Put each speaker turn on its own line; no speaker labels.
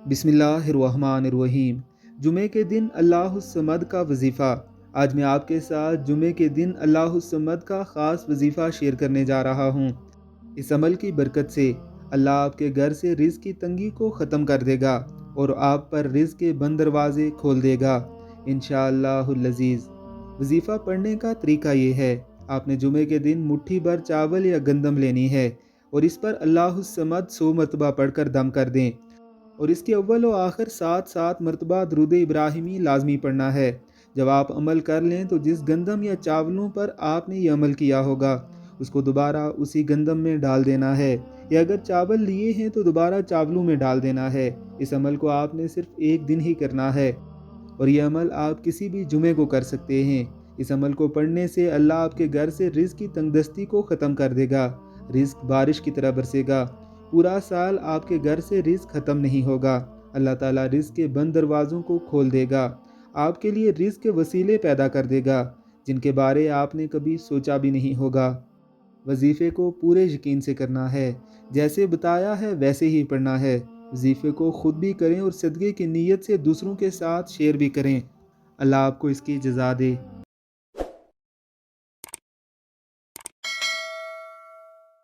بسم اللہ الرحمن الرحیم۔ جمعے کے دن اللہ الصمد کا وظیفہ۔ آج میں آپ کے ساتھ جمعے کے دن اللہ الصمد کا خاص وظیفہ شیئر کرنے جا رہا ہوں۔ اس عمل کی برکت سے اللہ آپ کے گھر سے رزق کی تنگی کو ختم کر دے گا اور آپ پر رزق کے بند دروازے کھول دے گا انشاءاللہ العزیز۔ وظیفہ پڑھنے کا طریقہ یہ ہے، آپ نے جمعے کے دن مٹھی بھر چاول یا گندم لینی ہے اور اس پر اللہ الصمد 100 مرتبہ پڑھ کر دم کر دیں، اور اس کے اول و آخر 7 مرتبہ درود ابراہیمی لازمی پڑھنا ہے۔ جب آپ عمل کر لیں تو جس گندم یا چاولوں پر آپ نے یہ عمل کیا ہوگا اس کو دوبارہ اسی گندم میں ڈال دینا ہے، یا اگر چاول لیے ہیں تو دوبارہ چاولوں میں ڈال دینا ہے۔ اس عمل کو آپ نے صرف ایک دن ہی کرنا ہے، اور یہ عمل آپ کسی بھی جمعے کو کر سکتے ہیں۔ اس عمل کو پڑھنے سے اللہ آپ کے گھر سے رزق کی تنگ دستی کو ختم کر دے گا، رزق بارش کی طرح برسے گا۔ پورا سال آپ کے گھر سے رزق ختم نہیں ہوگا، اللہ تعالیٰ رزق کے بند دروازوں کو کھول دے گا، آپ کے لیے رزق کے وسیلے پیدا کر دے گا جن کے بارے آپ نے کبھی سوچا بھی نہیں ہوگا۔ وظیفے کو پورے یقین سے کرنا ہے، جیسے بتایا ہے ویسے ہی پڑھنا ہے۔ وظیفے کو خود بھی کریں اور صدقے کی نیت سے دوسروں کے ساتھ شیئر بھی کریں۔ اللہ آپ کو اس کی جزا دے۔